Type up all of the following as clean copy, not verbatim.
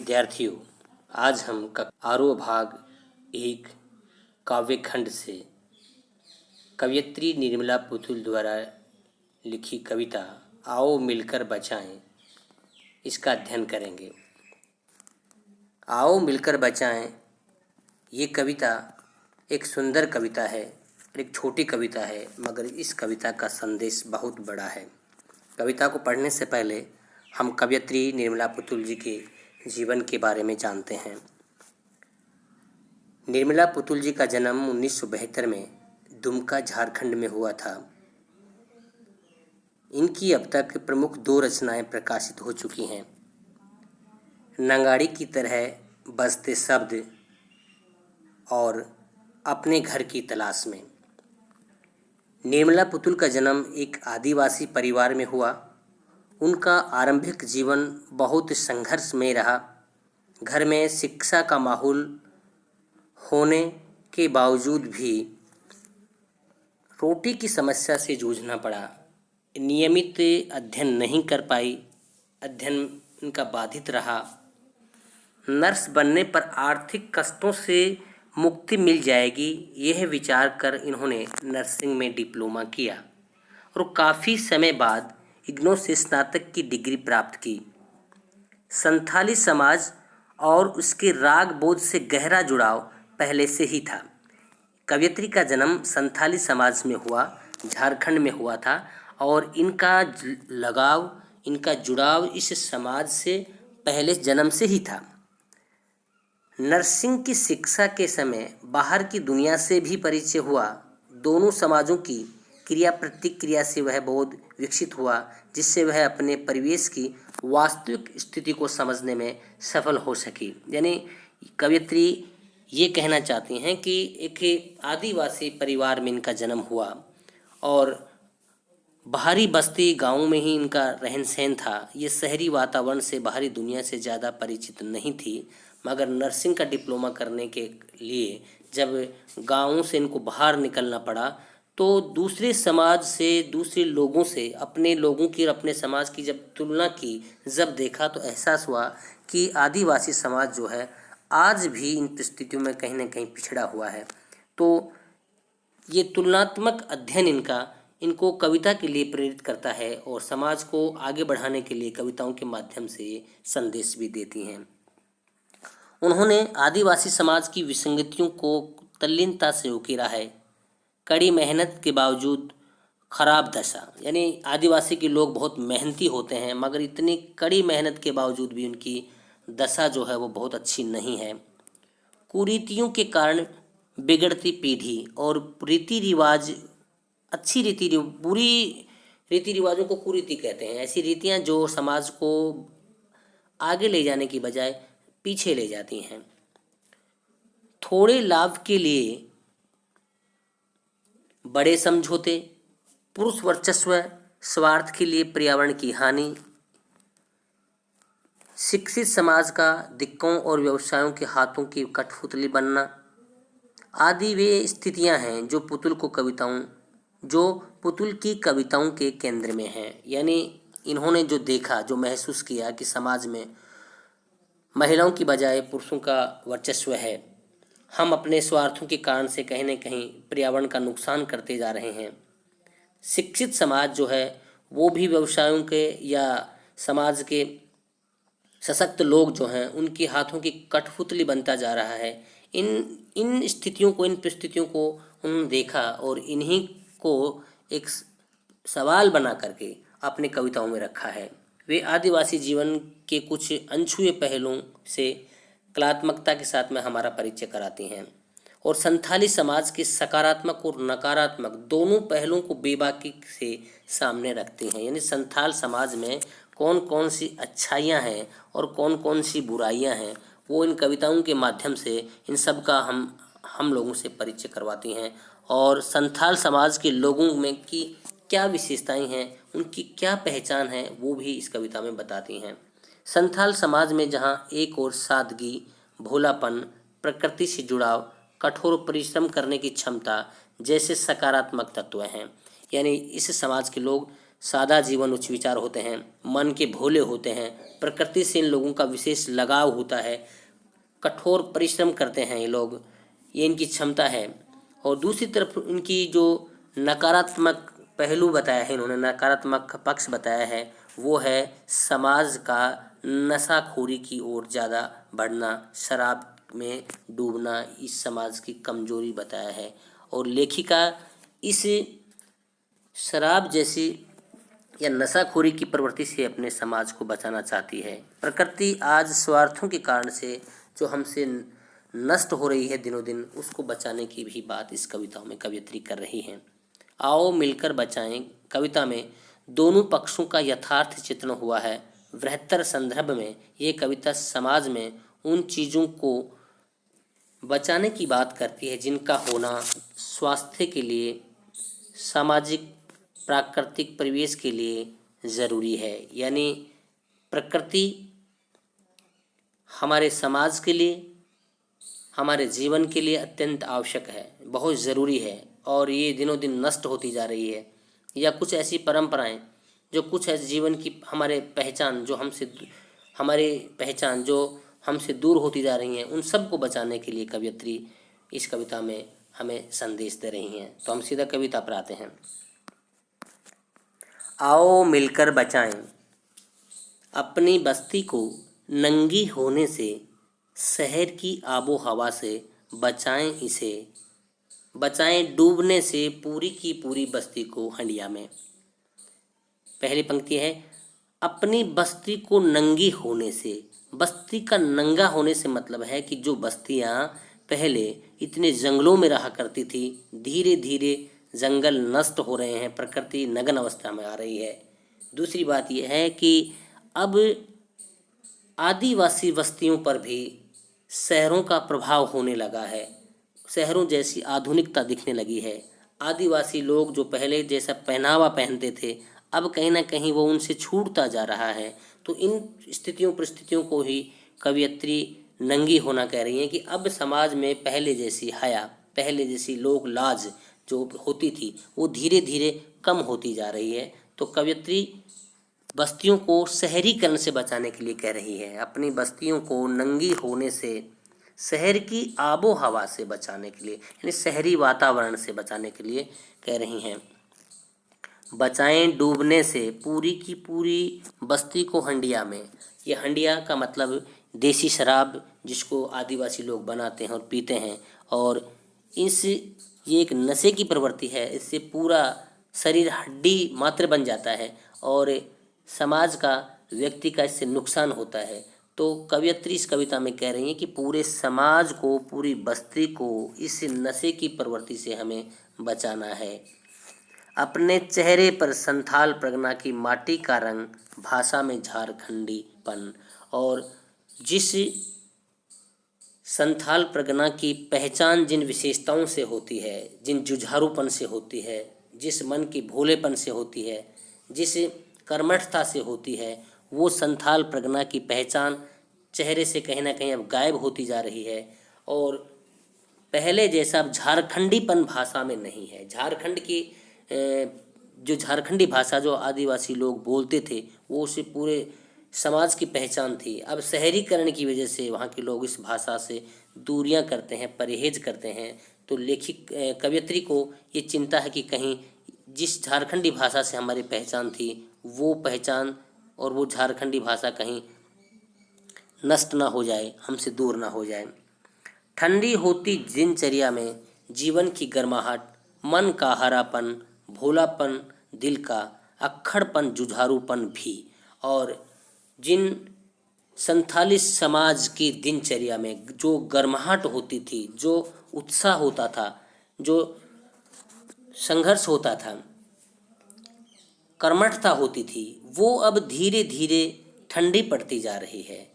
विद्यार्थियों, आज हम आरोह भाग 1 काव्यखंड से कवयित्री निर्मला पुतुल द्वारा लिखी कविता आओ मिलकर बचाएं इसका अध्ययन करेंगे। आओ मिलकर बचाएं ये कविता एक सुंदर कविता है और एक छोटी कविता है, मगर इस कविता का संदेश बहुत बड़ा है। कविता को पढ़ने से पहले हम कवयित्री निर्मला पुतुल जी के जीवन के बारे में जानते हैं। निर्मला पुतुल जी का जन्म 1972 में दुमका, झारखंड में हुआ था। इनकी अब तक प्रमुख 2 रचनाएं प्रकाशित हो चुकी हैं। नंगाड़ी की तरह बसते शब्द और अपने घर की तलाश में। निर्मला पुतुल का जन्म एक आदिवासी परिवार में हुआ। उनका आरंभिक जीवन बहुत संघर्षमय रहा। घर में शिक्षा का माहौल होने के बावजूद भी रोटी की समस्या से जूझना पड़ा। नियमित अध्ययन नहीं कर पाई, अध्ययन उनका बाधित रहा। नर्स बनने पर आर्थिक कष्टों से मुक्ति मिल जाएगी, यह विचार कर इन्होंने नर्सिंग में डिप्लोमा किया और काफ़ी समय बाद इग्नू से स्नातक की डिग्री प्राप्त की। संथाली समाज और उसके राग बोध से गहरा जुड़ाव पहले से ही था। कवयित्री का जन्म संथाली समाज में हुआ, झारखंड में हुआ था और इनका लगाव, इनका जुड़ाव इस समाज से पहले जन्म से ही था। नर्सिंग की शिक्षा के समय बाहर की दुनिया से भी परिचय हुआ। दोनों समाजों की क्रिया प्रतिक्रिया से वह बहुत विकसित हुआ, जिससे वह अपने परिवेश की वास्तविक स्थिति को समझने में सफल हो सकी। यानी कवयित्री ये कहना चाहती हैं कि एक आदिवासी परिवार में इनका जन्म हुआ और बाहरी बस्ती गांव में ही इनका रहन सहन था। ये शहरी वातावरण से, बाहरी दुनिया से ज़्यादा परिचित नहीं थी, मगर नर्सिंग का डिप्लोमा करने के लिए जब गाँव से इनको बाहर निकलना पड़ा तो दूसरे समाज से, दूसरे लोगों से, अपने लोगों की और अपने समाज की जब तुलना की, जब देखा तो एहसास हुआ कि आदिवासी समाज जो है आज भी इन परिस्थितियों में कहीं ना कहीं पिछड़ा हुआ है। तो ये तुलनात्मक अध्ययन इनको कविता के लिए प्रेरित करता है और समाज को आगे बढ़ाने के लिए कविताओं के माध्यम से संदेश भी देती हैं। उन्होंने आदिवासी समाज की विसंगतियों को तल्लीनता से उकेरा है। कड़ी मेहनत के बावजूद खराब दशा, यानी आदिवासी के लोग बहुत मेहनती होते हैं, मगर इतनी कड़ी मेहनत के बावजूद भी उनकी दशा जो है वो बहुत अच्छी नहीं है। कुरीतियों के कारण बिगड़ती पीढ़ी और रीति रिवाज, बुरी रीति रिवाजों को कुरीति कहते हैं। ऐसी रीतियाँ जो समाज को आगे ले जाने की बजाय पीछे ले जाती हैं। थोड़े लाभ के लिए बड़े समझौते, पुरुष वर्चस्व, स्वार्थ के लिए पर्यावरण की हानि, शिक्षित समाज का दिक्कों और व्यवसायों के हाथों की कठपुतली बनना आदि वे स्थितियां हैं जो पुतुल की कविताओं के केंद्र में हैं। यानी इन्होंने जो देखा, जो महसूस किया कि समाज में महिलाओं की बजाय पुरुषों का वर्चस्व है, हम अपने स्वार्थों के कारण से कहीं न कहीं पर्यावरण का नुकसान करते जा रहे हैं। शिक्षित समाज जो है वो भी व्यवसायों के या समाज के सशक्त लोग जो हैं उनके हाथों की कठपुतली बनता जा रहा है। इन स्थितियों को, इन परिस्थितियों को उन्होंने देखा और इन्हीं को एक सवाल बना करके अपने कविताओं में रखा है। वे आदिवासी जीवन के कुछ अनछुए पहलुओं से कलात्मकता के साथ में हमारा परिचय कराती हैं और संथाली समाज के सकारात्मक और नकारात्मक दोनों पहलुओं को बेबाकी से सामने रखती हैं। यानी संथाल समाज में कौन कौन सी अच्छाइयाँ हैं और कौन कौन सी बुराइयाँ हैं, वो इन कविताओं के माध्यम से इन सब का हम लोगों से परिचय करवाती हैं और संथाल समाज के लोगों में की क्या विशेषताएं हैं, उनकी क्या पहचान है, वो भी इस कविता में बताती हैं। संथाल समाज में जहाँ एक और सादगी, भोलापन, प्रकृति से जुड़ाव, कठोर परिश्रम करने की क्षमता जैसे सकारात्मक तत्व हैं। यानी इस समाज के लोग सादा जीवन उच्च विचार होते हैं, मन के भोले होते हैं, प्रकृति से इन लोगों का विशेष लगाव होता है, कठोर परिश्रम करते हैं ये लोग, ये इनकी क्षमता है। और दूसरी तरफ इनकी जो नकारात्मक पहलू बताया है, इन्होंने नकारात्मक पक्ष बताया है, वो है समाज का नशाखोरी की ओर ज़्यादा बढ़ना, शराब में डूबना, इस समाज की कमजोरी बताया है। और लेखिका इस शराब जैसी या नशाखोरी की प्रवृत्ति से अपने समाज को बचाना चाहती है। प्रकृति आज स्वार्थों के कारण से जो हमसे नष्ट हो रही है दिनों दिन, उसको बचाने की भी बात इस कविताओं में कवयित्री कर रही हैं। आओ मिलकर बचाएं कविता में दोनों पक्षों का यथार्थ चित्रण हुआ है। बृहत्तर संदर्भ में ये कविता समाज में उन चीज़ों को बचाने की बात करती है जिनका होना स्वास्थ्य के लिए, सामाजिक प्राकृतिक परिवेश के लिए ज़रूरी है। यानी प्रकृति हमारे समाज के लिए, हमारे जीवन के लिए अत्यंत आवश्यक है, बहुत ज़रूरी है, और ये दिनों दिन नष्ट होती जा रही है। या कुछ ऐसी परंपराएं जो कुछ ऐसे जीवन की हमारे पहचान जो हमसे दूर होती जा रही हैं, उन सब को बचाने के लिए कवयित्री इस कविता में हमें संदेश दे रही हैं। तो हम सीधा कविता पर आते हैं। आओ मिलकर बचाएं अपनी बस्ती को नंगी होने से, शहर की आबो हवा से बचाएं इसे, बचाएं डूबने से पूरी की पूरी बस्ती को हंडिया में। पहली पंक्ति है अपनी बस्ती को नंगी होने से। बस्ती का नंगा होने से मतलब है कि जो बस्तियां पहले इतने जंगलों में रहा करती थी, धीरे धीरे जंगल नष्ट हो रहे हैं, प्रकृति नग्न अवस्था में आ रही है। दूसरी बात यह है कि अब आदिवासी बस्तियों पर भी शहरों का प्रभाव होने लगा है, शहरों जैसी आधुनिकता दिखने लगी है। आदिवासी लोग जो पहले जैसा पहनावा पहनते थे, अब कहीं ना कहीं वो उनसे छूटता जा रहा है। तो इन स्थितियों परिस्थितियों को ही कवयित्री नंगी होना कह रही हैं कि अब समाज में पहले जैसी हया, पहले जैसी लोक लाज जो होती थी, वो धीरे धीरे कम होती जा रही है। तो कवयित्री बस्तियों को शहरीकरण से बचाने के लिए कह रही है, अपनी बस्तियों को नंगी होने से, शहर की आबो हवा से बचाने के लिए, यानी शहरी वातावरण से बचाने के लिए कह रही हैं। बचाएं डूबने से पूरी की पूरी बस्ती को हंडिया में। ये हंडिया का मतलब देसी शराब जिसको आदिवासी लोग बनाते हैं और पीते हैं, और ये एक नशे की प्रवृत्ति है। इससे पूरा शरीर हड्डी मात्र बन जाता है और समाज का, व्यक्ति का इससे नुकसान होता है। तो कवयित्री इस कविता में कह रही हैं कि पूरे समाज को, पूरी बस्ती को इस नशे की प्रवृत्ति से हमें बचाना है। अपने चेहरे पर संथाल परगना की माटी का रंग, भाषा में झारखंडीपन। और जिस संथाल परगना की पहचान जिन विशेषताओं से होती है, जिन जुझारूपन से होती है, जिस मन की भोलेपन से होती है, जिस कर्मठता से होती है, वो संथाल परगना की पहचान चेहरे से कहीं ना कहीं अब गायब होती जा रही है। और पहले जैसा अब झारखंडीपन भाषा में नहीं है। झारखंड की जो झारखंडी भाषा जो आदिवासी लोग बोलते थे, वो उसे पूरे समाज की पहचान थी। अब शहरीकरण की वजह से वहाँ के लोग इस भाषा से दूरियां करते हैं, परहेज करते हैं। तो लेखिक कवयित्री को ये चिंता है कि कहीं जिस झारखंडी भाषा से हमारी पहचान थी, वो पहचान और वो झारखंडी भाषा कहीं नष्ट ना हो जाए, हमसे दूर ना हो जाए। ठंडी होती दिनचर्या में जीवन की गर्माहट, मन का हरापन, भोलापन, दिल का अक्खड़पन, जुझारूपन भी। और जिन संथाली समाज की दिनचर्या में जो गर्माहट होती थी, जो उत्साह होता था, जो संघर्ष होता था, कर्मठता होती थी, वो अब धीरे धीरे ठंडी पड़ती जा रही है।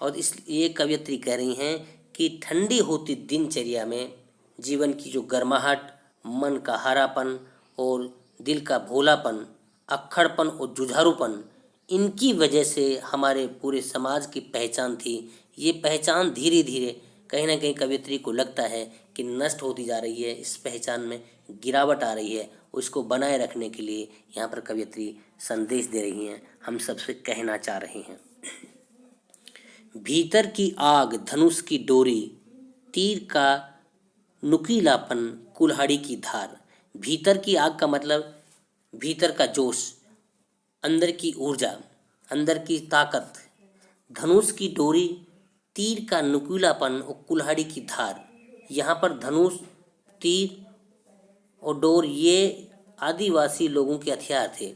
और इसलिए कवयित्री कह रही हैं कि ठंडी होती दिनचर्या में जीवन की जो गर्माहट, मन का हरापन और दिल का भोलापन, अक्खड़पन और जुझारूपन, इनकी वजह से हमारे पूरे समाज की पहचान थी, ये पहचान धीरे धीरे कहीं ना कहीं कवयित्री को लगता है कि नष्ट होती जा रही है। इस पहचान में गिरावट आ रही है उसको बनाए रखने के लिए यहाँ पर कवयित्री संदेश दे रही हैं, हम सबसे कहना चाह रही हैं। भीतर की आग, धनुष की डोरी, तीर का नुकीलापन, कुल्हाड़ी की धार। भीतर की आग का मतलब भीतर का जोश, अंदर की ऊर्जा, अंदर की ताकत। धनुष की डोरी, तीर का नुकीलापन और कुल्हाड़ी की धार। यहाँ पर धनुष, तीर और डोर ये आदिवासी लोगों के हथियार थे,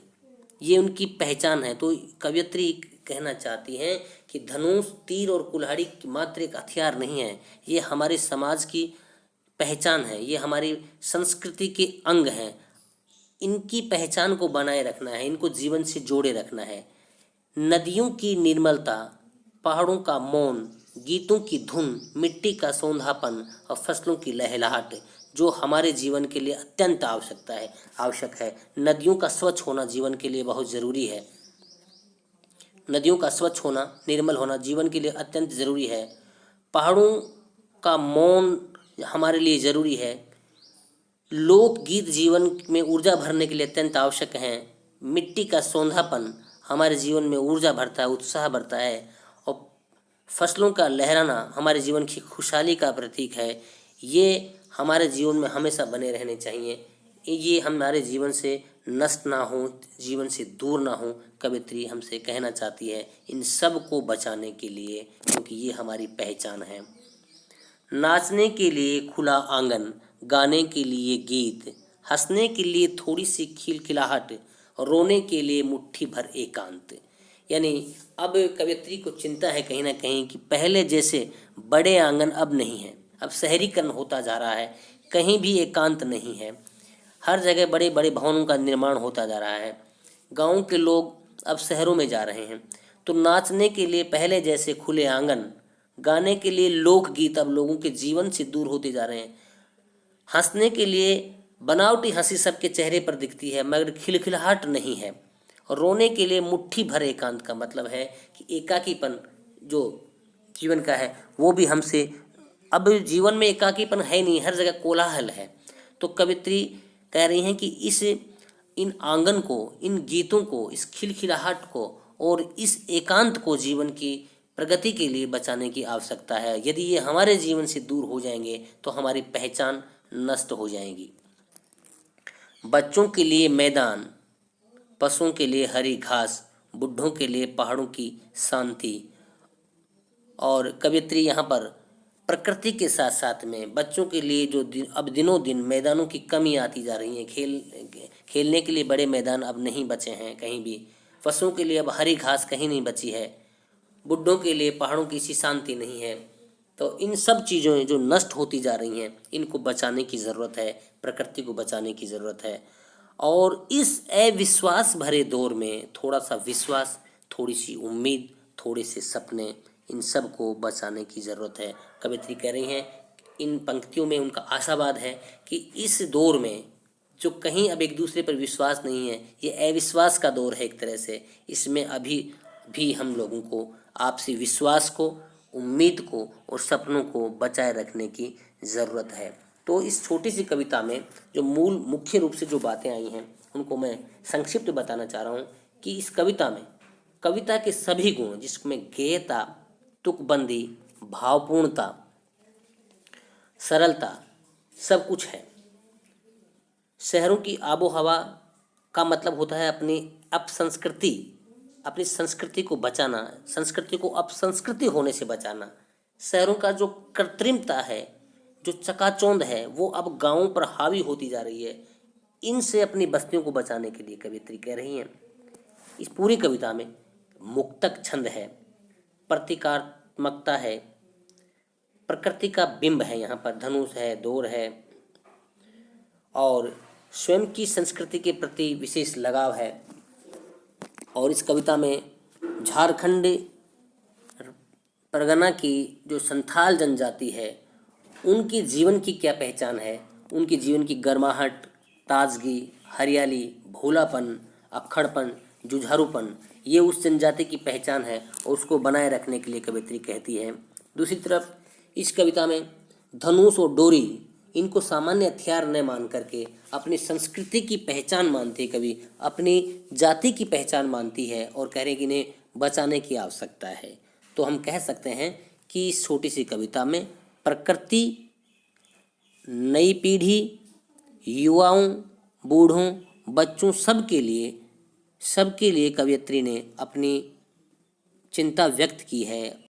ये उनकी पहचान है। तो कवयित्री कहना चाहती हैं कि धनुष, तीर और कुल्हाड़ी मात्र एक हथियार नहीं है, ये हमारे समाज की पहचान है, ये हमारी संस्कृति के अंग हैं। इनकी पहचान को बनाए रखना है, इनको जीवन से जोड़े रखना है। नदियों की निर्मलता, पहाड़ों का मौन, गीतों की धुन, मिट्टी का सौंधापन और फसलों की लहलहाट जो हमारे जीवन के लिए अत्यंत आवश्यक है। नदियों का स्वच्छ होना जीवन के लिए बहुत ज़रूरी है। नदियों का स्वच्छ होना, निर्मल होना जीवन के लिए अत्यंत ज़रूरी है। पहाड़ों का मौन हमारे लिए ज़रूरी है। लोकगीत जीवन में ऊर्जा भरने के लिए अत्यंत आवश्यक हैं। मिट्टी का सौंधापन हमारे जीवन में ऊर्जा भरता है, उत्साह भरता है। और फसलों का लहराना हमारे जीवन की खुशहाली का प्रतीक है। ये हमारे जीवन में हमेशा बने रहने चाहिए, ये हमारे जीवन से नष्ट ना हो, जीवन से दूर ना हो। कवयित्री हमसे कहना चाहती है इन सब को बचाने के लिए, क्योंकि ये हमारी पहचान है। नाचने के लिए खुला आंगन, गाने के लिए गीत, हंसने के लिए थोड़ी सी खिलखिलाहट, रोने के लिए मुट्ठी भर एकांत। यानी अब कवयित्री को चिंता है कहीं ना कहीं कि पहले जैसे बड़े आंगन अब नहीं है, अब शहरीकरण होता जा रहा है, कहीं भी एकांत नहीं है, हर जगह बड़े बड़े भवनों का निर्माण होता जा रहा है। गाँव के लोग अब शहरों में जा रहे हैं। तो नाचने के लिए पहले जैसे खुले आंगन, गाने के लिए लोकगीत अब लोगों के जीवन से दूर होते जा रहे हैं। हंसने के लिए बनावटी हंसी सबके चेहरे पर दिखती है मगर खिलखिलाहट नहीं है। और रोने के लिए मुट्ठी भर एकांत का मतलब है कि एकाकीपन जो जीवन का है वो भी हमसे, अब जीवन में एकाकीपन है नहीं, हर जगह कोलाहल है। तो कवयित्री कह रही हैं कि इन आंगन को, इन गीतों को, इस खिलखिलाहट को और इस एकांत को जीवन की प्रगति के लिए बचाने की आवश्यकता है। यदि ये हमारे जीवन से दूर हो जाएंगे तो हमारी पहचान नष्ट हो जाएगी। बच्चों के लिए मैदान, पशुओं के लिए हरी घास, बुढ़ों के लिए पहाड़ों की शांति। और कवयित्री यहाँ पर प्रकृति के साथ साथ में बच्चों के लिए जो अब दिनों दिन मैदानों की कमी आती जा रही है, खेलने के लिए बड़े मैदान अब नहीं बचे हैं कहीं भी, पशुओं के लिए अब हरी घास कहीं नहीं बची है, बुड्ढों के लिए पहाड़ों की सी शांति नहीं है। तो इन सब चीज़ों जो नष्ट होती जा रही हैं इनको बचाने की ज़रूरत है, प्रकृति को बचाने की ज़रूरत है। और इस अविश्वास भरे दौर में थोड़ा सा विश्वास, थोड़ी सी उम्मीद, थोड़े से सपने, इन सब को बचाने की ज़रूरत है। कवयित्री कह रही हैं, इन पंक्तियों में उनका आशावाद है कि इस दौर में जो कहीं अब एक दूसरे पर विश्वास नहीं है, ये अविश्वास का दौर है एक तरह से, इसमें अभी भी हम लोगों को आपसी विश्वास को, उम्मीद को और सपनों को बचाए रखने की ज़रूरत है। तो इस छोटी सी कविता में जो मुख्य रूप से जो बातें आई हैं उनको मैं संक्षिप्त बताना चाह रहा हूँ कि इस कविता में कविता के सभी गुण, जिसमें गेयता, तुकबंदी, भावपूर्णता, सरलता, सब कुछ है। शहरों की आबो हवा का मतलब होता है अपनी संस्कृति को बचाना, संस्कृति को अपसंस्कृति होने से बचाना। शहरों का जो कृत्रिमता है, जो चकाचौंध है, वो अब गांवों पर हावी होती जा रही है। इनसे अपनी बस्तियों को बचाने के लिए कवयित्री कह रही हैं। इस पूरी कविता में मुक्तक छंद है, प्रतीकात्मकता है, प्रकृति का बिंब है, यहाँ पर धनुष है, दौर है और स्वयं की संस्कृति के प्रति विशेष लगाव है। और इस कविता में झारखंड परगना की जो संथाल जनजाति है उनकी जीवन की क्या पहचान है, उनकी जीवन की गर्माहट, ताजगी, हरियाली, भोलापन, अक्खड़पन, जुझारूपन, ये उस जनजाति की पहचान है और उसको बनाए रखने के लिए कवयित्री कहती है। दूसरी तरफ इस कविता में धनुष और डोरी, इनको सामान्य हथियार न मान करके अपनी संस्कृति की पहचान मानती कवि, अपनी जाति की पहचान मानती है और कह रहे कि इन्हें बचाने की आवश्यकता है। तो हम कह सकते हैं कि इस छोटी सी कविता में प्रकृति, नई पीढ़ी, युवाओं, बूढ़ों, बच्चों सबके लिए कवयित्री ने अपनी चिंता व्यक्त की है